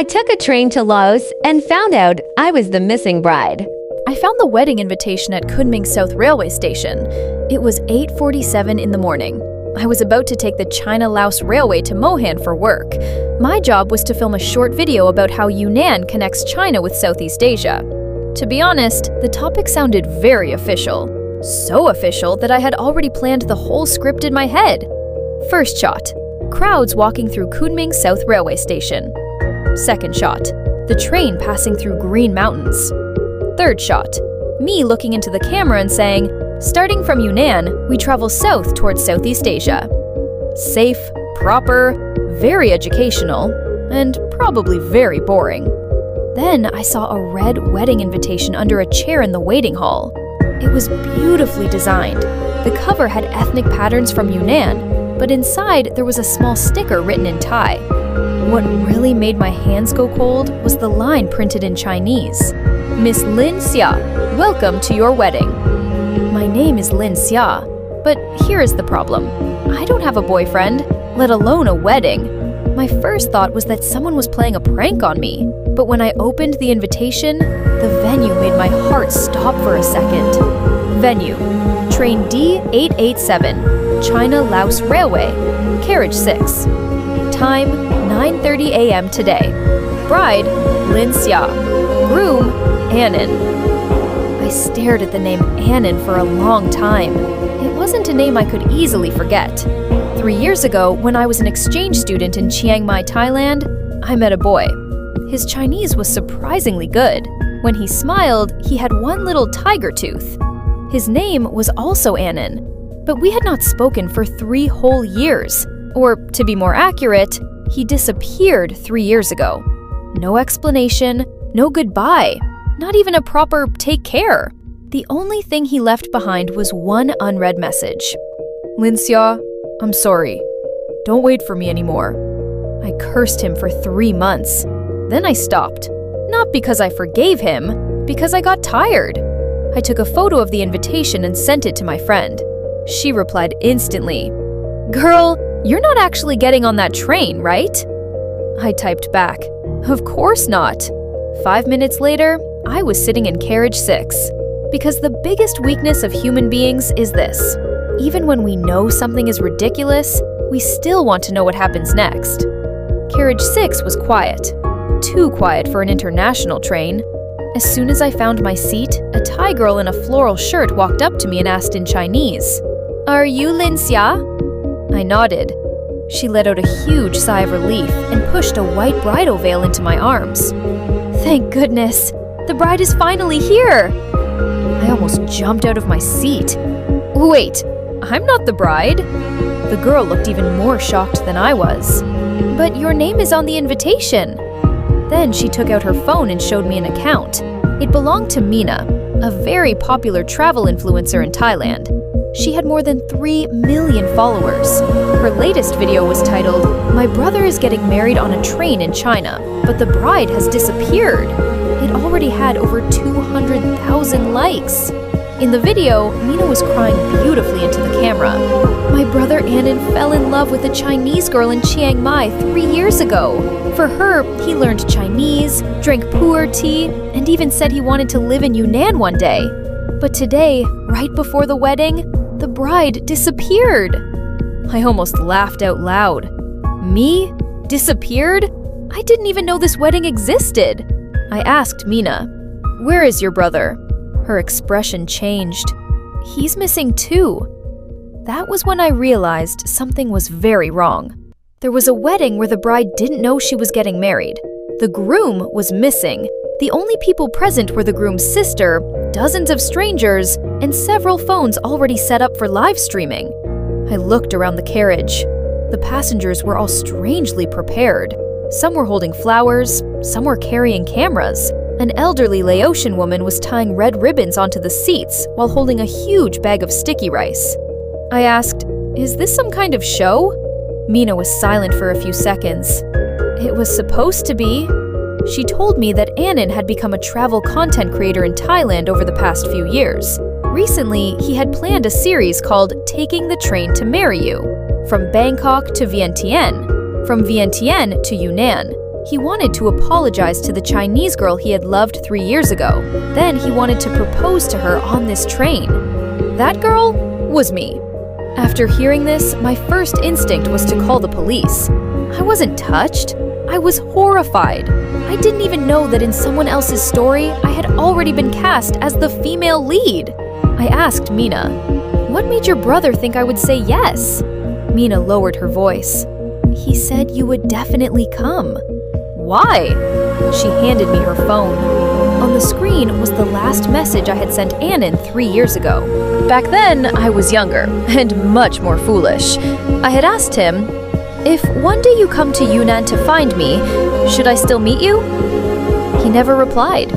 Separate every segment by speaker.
Speaker 1: I took a train to Laos and found out I was the missing bride.
Speaker 2: I found the wedding invitation at Kunming South Railway Station. It was 8:47 in the morning. I was about to take the China-Laos Railway to Mohan for work. My job was to film a short video about how Yunnan connects China with Southeast Asia. To be honest, the topic sounded very official. So official that I had already planned the whole script in my head. First shot, crowds walking through Kunming South Railway Station. Second shot, the train passing through green mountains. Third shot, me looking into the camera and saying, starting from Yunnan, we travel south towards Southeast Asia. Safe, proper, very educational, and probably very boring. Then I saw a red wedding invitation under a chair in the waiting hall. It was beautifully designed. The cover had ethnic patterns from Yunnan, but inside there was a small sticker written in Thai. What really made my hands go cold was the line printed in Chinese. Miss Lin Xia, welcome to your wedding. My name is Lin Xia, but here is the problem. I don't have a boyfriend, let alone a wedding. My first thought was that someone was playing a prank on me, but when I opened the invitation, the venue made my heart stop for a second. Venue, train D887, China-Laos Railway, carriage 6. Time, 9:30 a.m. today. Bride, Lin Xia. Groom, Annan. I stared at the name Annan for a long time. It wasn't a name I could easily forget. 3 years ago, when I was an exchange student in Chiang Mai, Thailand, I met a boy. His Chinese was surprisingly good. When he smiled, he had one little tiger tooth. His name was also Annan, but we had not spoken for 3 whole years. Or, to be more accurate, he disappeared 3 years ago. No explanation, no goodbye, not even a proper take care. The only thing he left behind was one unread message. Lin Xia, I'm sorry. Don't wait for me anymore. I cursed him for 3 months. Then I stopped. Not because I forgave him, because I got tired. I took a photo of the invitation and sent it to my friend. She replied instantly, Girl, you're not actually getting on that train, right? I typed back, Of course not. 5 minutes later, I was sitting in carriage 6. Because the biggest weakness of human beings is this. Even when we know something is ridiculous, we still want to know what happens next. Carriage 6 was quiet. Too quiet for an international train. As soon as I found my seat, a Thai girl in a floral shirt walked up to me and asked in Chinese, Are you Lin Xia? I nodded. She let out a huge sigh of relief and pushed a white bridal veil into my arms. Thank goodness! The bride is finally here! I almost jumped out of my seat. Wait, I'm not the bride? The girl looked even more shocked than I was. But your name is on the invitation. Then she took out her phone and showed me an account. It belonged to Mina, a very popular travel influencer in Thailand. She had more than 3 million followers. Her latest video was titled, My brother is getting married on a train in China, but the bride has disappeared. It already had over 200,000 likes. In the video, Mina was crying beautifully into the camera. My brother Annan fell in love with a Chinese girl in Chiang Mai 3 years ago. For her, he learned Chinese, drank pu'er tea, and even said he wanted to live in Yunnan one day. But today, right before the wedding, the bride disappeared. I almost laughed out loud. Me? Disappeared? I didn't even know this wedding existed. I asked Mina, Where is your brother? Her expression changed. He's missing too. That was when I realized something was very wrong. There was a wedding where the bride didn't know she was getting married. The groom was missing. The only people present were the groom's sister, dozens of strangers, and several phones already set up for live streaming. I looked around the carriage. The passengers were all strangely prepared. Some were holding flowers, some were carrying cameras. An elderly Laotian woman was tying red ribbons onto the seats while holding a huge bag of sticky rice. I asked, Is this some kind of show? Mina was silent for a few seconds. It was supposed to be. She told me that Annan had become a travel content creator in Thailand over the past few years. Recently, he had planned a series called Taking the Train to Marry You, from Bangkok to Vientiane, from Vientiane to Yunnan, He wanted to apologize to the Chinese girl he had loved 3 years ago. Then he wanted to propose to her on this train. That girl was me. After hearing this, my first instinct was to call the police. I wasn't touched. I was horrified. I didn't even know that in someone else's story, I had already been cast as the female lead. I asked Mina, "What made your brother think I would say yes?" Mina lowered her voice. "He said you would definitely come." "Why?" She handed me her phone. On the screen was the last message I had sent Annan 3 years ago. Back then, I was younger and much more foolish. I had asked him, "If one day you come to Yunnan to find me, should I still meet you?" He never replied.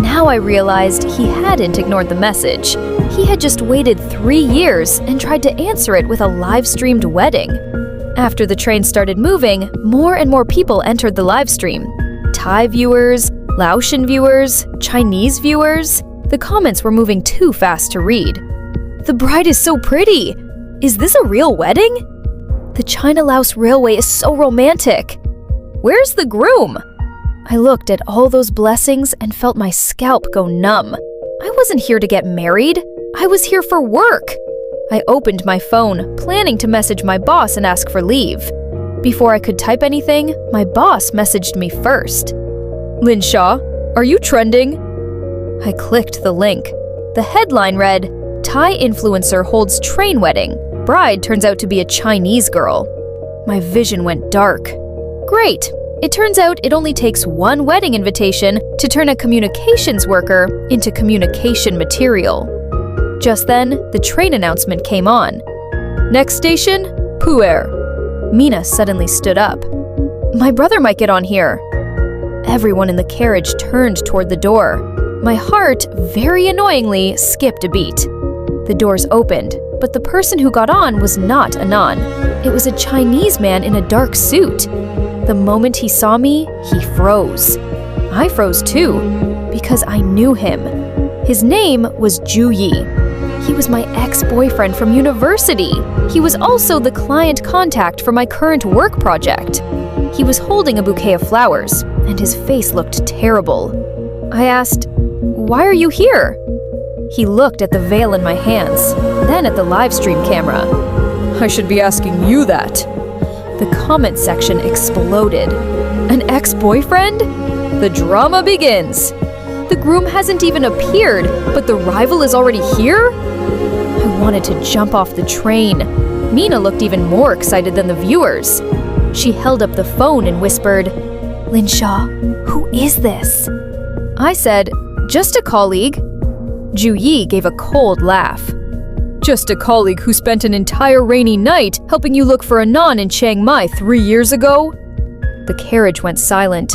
Speaker 2: Now I realized he hadn't ignored the message. He had just waited 3 years and tried to answer it with a live-streamed wedding. After the train started moving, more and more people entered the live stream. Thai viewers, Laotian viewers, Chinese viewers. The comments were moving too fast to read. "The bride is so pretty! Is this a real wedding? The China-Laos Railway is so romantic! Where's the groom?" I looked at all those blessings and felt my scalp go numb. I wasn't here to get married. I was here for work. I opened my phone, planning to message my boss and ask for leave. Before I could type anything, my boss messaged me first. "Lin Shaw, are you trending?" I clicked the link. The headline read, "Thai influencer holds train wedding. Bride turns out to be a Chinese girl." My vision went dark. Great. It turns out it only takes one wedding invitation to turn a communications worker into communication material. Just then, the train announcement came on. "Next station, Pu'er." Mina suddenly stood up. "My brother might get on here." Everyone in the carriage turned toward the door. My heart, very annoyingly, skipped a beat. The doors opened, but the person who got on was not Anand. It was a Chinese man in a dark suit. The moment he saw me, he froze. I froze too, because I knew him. His name was Ju Yi. He was my ex-boyfriend from university. He was also the client contact for my current work project. He was holding a bouquet of flowers, and his face looked terrible. I asked, "Why are you here?" He looked at the veil in my hands, then at the live stream camera. "I should be asking you that." The comment section exploded. "An ex-boyfriend? The drama begins. The groom hasn't even appeared, but the rival is already here?" I wanted to jump off the train. Mina looked even more excited than the viewers. She held up the phone and whispered, "Lin Shaw, who is this?" I said, "Just a colleague." Ju Yi gave a cold laugh. "Just a colleague who spent an entire rainy night helping you look for Anand in Chiang Mai 3 years ago?" The carriage went silent.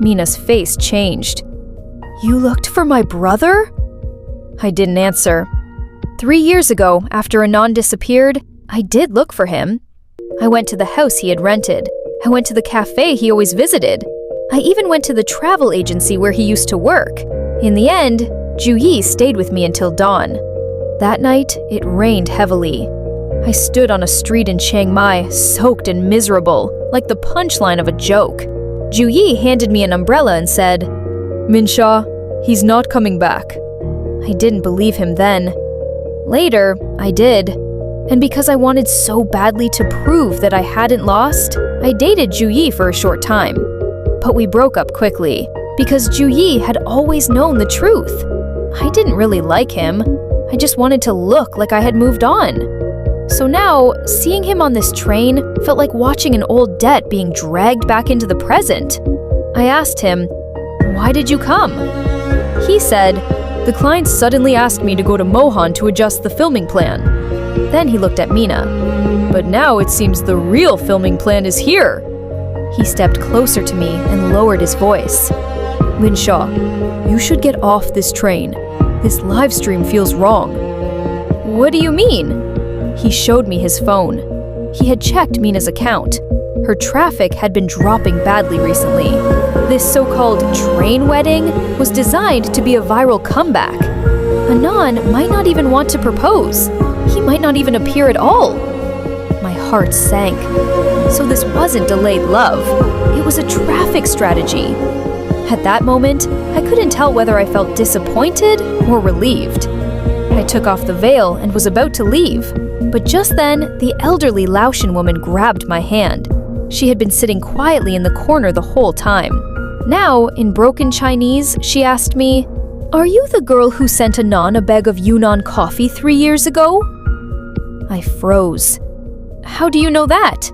Speaker 2: Mina's face changed. "You looked for my brother?" I didn't answer. 3 years ago, after Anand disappeared, I did look for him. I went to the house he had rented. I went to the cafe he always visited. I even went to the travel agency where he used to work. In the end, Ju Yi stayed with me until dawn. That night, it rained heavily. I stood on a street in Chiang Mai, soaked and miserable, like the punchline of a joke. Ju Yi handed me an umbrella and said, "Min Shaw, he's not coming back." I didn't believe him then. Later, I did. And because I wanted so badly to prove that I hadn't lost, I dated Ju Yi for a short time. But we broke up quickly, because Ju Yi had always known the truth. I didn't really like him. I just wanted to look like I had moved on. So now, seeing him on this train felt like watching an old debt being dragged back into the present. I asked him, "Why did you come?" He said, "The client suddenly asked me to go to Mohan to adjust the filming plan." Then he looked at Mina. "But now it seems the real filming plan is here." He stepped closer to me and lowered his voice. "Lin Shaw, you should get off this train. This live stream feels wrong." "What do you mean?" He showed me his phone. He had checked Mina's account. Her traffic had been dropping badly recently. This so-called train wedding was designed to be a viral comeback. Anand might not even want to propose. He might not even appear at all. My heart sank. So this wasn't delayed love. It was a traffic strategy. At that moment, I couldn't tell whether I felt disappointed or relieved. I took off the veil and was about to leave, but just then, the elderly Laotian woman grabbed my hand. She had been sitting quietly in the corner the whole time. Now, in broken Chinese, she asked me, "Are you the girl who sent Anan a bag of Yunnan coffee 3 years ago?" I froze. How do you know that?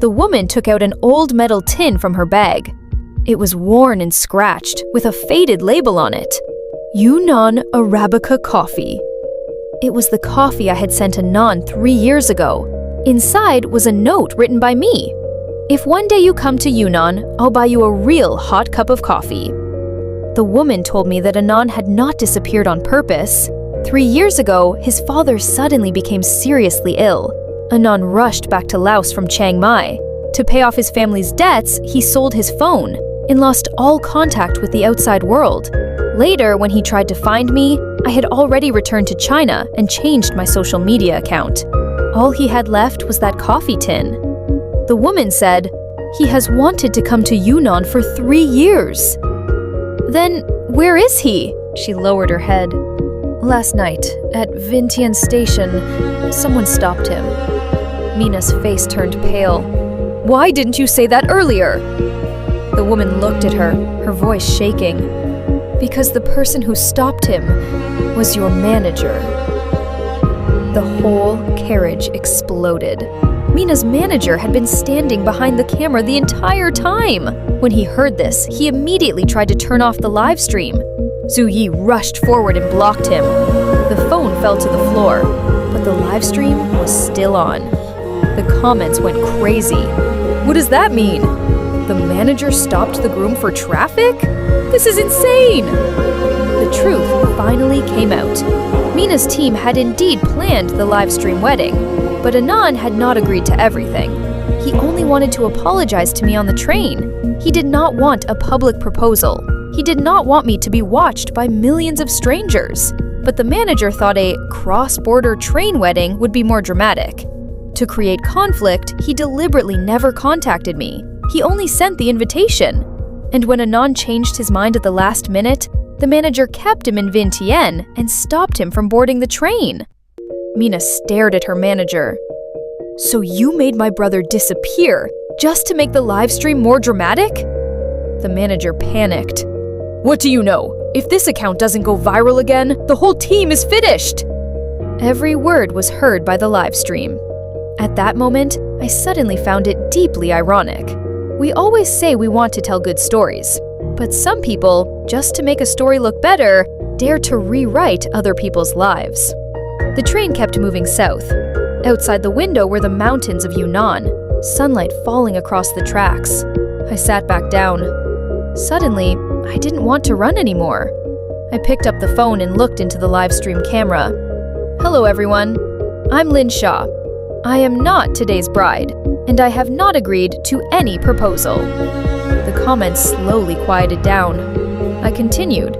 Speaker 2: The woman took out an old metal tin from her bag. It was worn and scratched, with a faded label on it. Yunnan Arabica coffee. It was the coffee I had sent Anan 3 years ago. Inside was a note written by me. "If one day you come to Yunnan, I'll buy you a real hot cup of coffee." The woman told me that Anan had not disappeared on purpose. 3 years ago, his father suddenly became seriously ill. Anan rushed back to Laos from Chiang Mai. To pay off his family's debts, he sold his phone and lost all contact with the outside world. Later, when he tried to find me, I had already returned to China and changed my social media account. All he had left was that coffee tin. The woman said, "He has wanted to come to Yunnan for 3 years." "Then, where is he?" She lowered her head. "Last night, at Vientiane Station, someone stopped him." Mina's face turned pale. "Why didn't you say that earlier?" The woman looked at her, her voice shaking. "Because the person who stopped him was your manager." The whole carriage exploded. Mina's manager had been standing behind the camera the entire time. When he heard this, he immediately tried to turn off the live stream. Zhu Yi rushed forward and blocked him. The phone fell to the floor, but the live stream was still on. The comments went crazy. "What does that mean? The manager stopped the groom for traffic? This is insane!" The truth finally came out. Mina's team had indeed planned the live stream wedding, but Anan had not agreed to everything. He only wanted to apologize to me on the train. He did not want a public proposal. He did not want me to be watched by millions of strangers. But the manager thought a cross-border train wedding would be more dramatic. To create conflict, he deliberately never contacted me. He only sent the invitation. And when Anan changed his mind at the last minute, the manager kept him in Vientiane and stopped him from boarding the train. Mina stared at her manager. "So you made my brother disappear just to make the live stream more dramatic?" The manager panicked. "What do you know? If this account doesn't go viral again, the whole team is finished!" Every word was heard by the live stream. At that moment, I suddenly found it deeply ironic. We always say we want to tell good stories, but some people, just to make a story look better, dare to rewrite other people's lives. The train kept moving south. Outside the window were the mountains of Yunnan, sunlight falling across the tracks. I sat back down. Suddenly, I didn't want to run anymore. I picked up the phone and looked into the live stream camera. "Hello everyone, I'm Lin Shaw. I am not today's bride, and I have not agreed to any proposal." The comments slowly quieted down. I continued,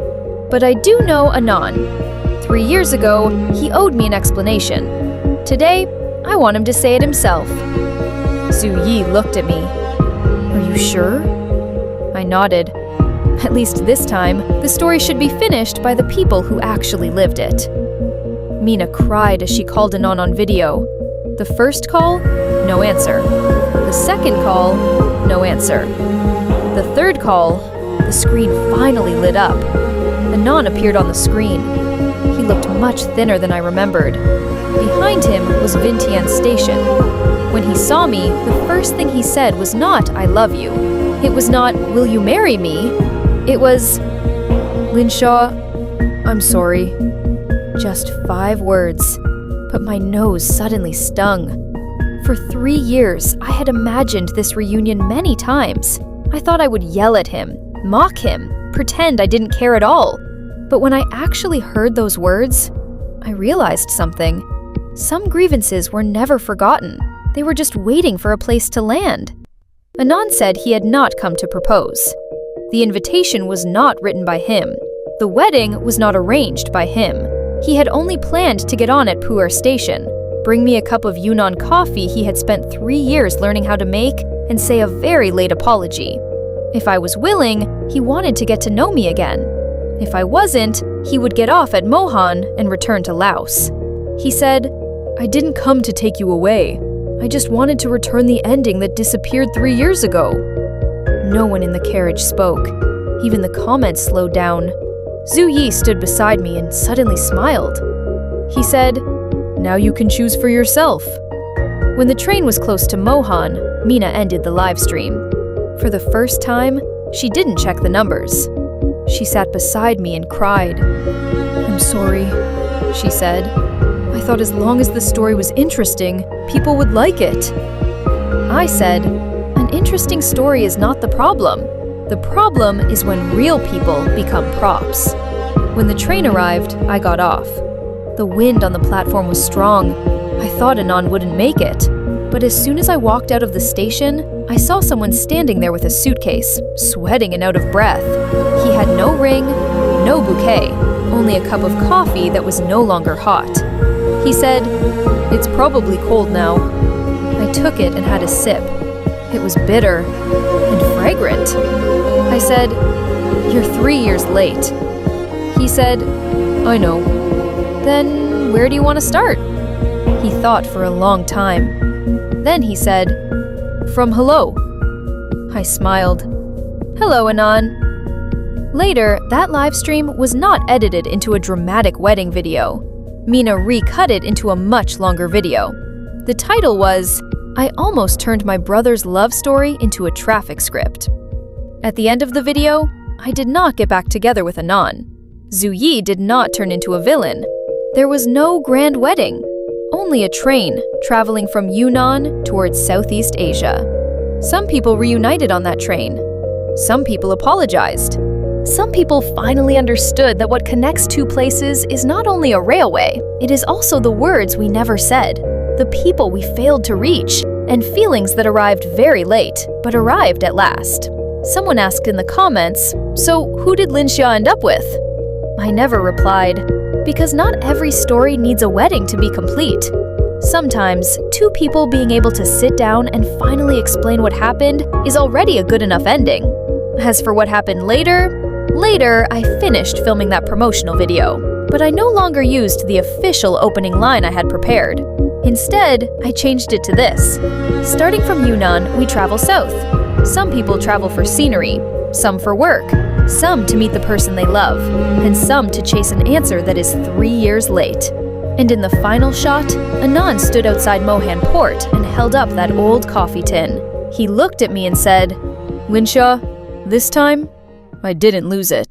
Speaker 2: "But I do know Anan. 3 years ago, he owed me an explanation. Today, I want him to say it himself." Zhu Yi looked at me. "Are you sure?" I nodded. At least this time, the story should be finished by the people who actually lived it. Mina cried as she called Anan on video. The first call, no answer. The second call, no answer. The third call, the screen finally lit up. Anan appeared on the screen. He looked much thinner than I remembered. Behind him was Vientiane Station. When he saw me, the first thing he said was not, "I love you." It was not, "Will you marry me?" It was, "Lin Shaw, I'm sorry." Just 5 words, but my nose suddenly stung. For 3 years, I had imagined this reunion many times. I thought I would yell at him, mock him, pretend I didn't care at all. But when I actually heard those words, I realized something. Some grievances were never forgotten. They were just waiting for a place to land. Anan said he had not come to propose. The invitation was not written by him. The wedding was not arranged by him. He had only planned to get on at Pu'er Station, bring me a cup of Yunnan coffee he had spent 3 years learning how to make and say a very late apology. If I was willing, he wanted to get to know me again. If I wasn't, he would get off at Mohan and return to Laos. He said, "I didn't come to take you away. I just wanted to return the ending that disappeared 3 years ago." No one in the carriage spoke. Even the comments slowed down. Zhu Yi stood beside me and suddenly smiled. He said, "Now you can choose for yourself." When the train was close to Mohan, Mina ended the live stream. For the first time, she didn't check the numbers. She sat beside me and cried. "I'm sorry," she said. "I thought as long as the story was interesting, people would like it." I said, "An interesting story is not the problem. The problem is when real people become props." When the train arrived, I got off. The wind on the platform was strong. I thought Anand wouldn't make it. But as soon as I walked out of the station, I saw someone standing there with a suitcase, sweating and out of breath. He had no ring, no bouquet, only a cup of coffee that was no longer hot. He said, "It's probably cold now." I took it and had a sip. It was bitter and fragrant. I said, "You're 3 years late." He said, "I know." "Then where do you want to start?" He thought for a long time. Then he said, "From hello." I smiled. "Hello, Anand." Later, that live stream was not edited into a dramatic wedding video. Mina recut it into a much longer video. The title was, "I almost turned my brother's love story into a traffic script." At the end of the video, I did not get back together with Anand. Zhu Yi did not turn into a villain. There was no grand wedding. Only a train traveling from Yunnan towards Southeast Asia. Some people reunited on that train. Some people apologized. Some people finally understood that what connects two places is not only a railway, it is also the words we never said, the people we failed to reach, and feelings that arrived very late, but arrived at last. Someone asked in the comments, "So who did Linxia end up with?" I never replied, because not every story needs a wedding to be complete. Sometimes, two people being able to sit down and finally explain what happened is already a good enough ending. As for what happened later, I finished filming that promotional video, but I no longer used the official opening line I had prepared. Instead, I changed it to this. Starting from Yunnan, we travel south. Some people travel for scenery, some for work, some to meet the person they love, and some to chase an answer that is 3 years late. And in the final shot, Anand stood outside Mohan Port and held up that old coffee tin. He looked at me and said, "Linxia, this time, I didn't lose it."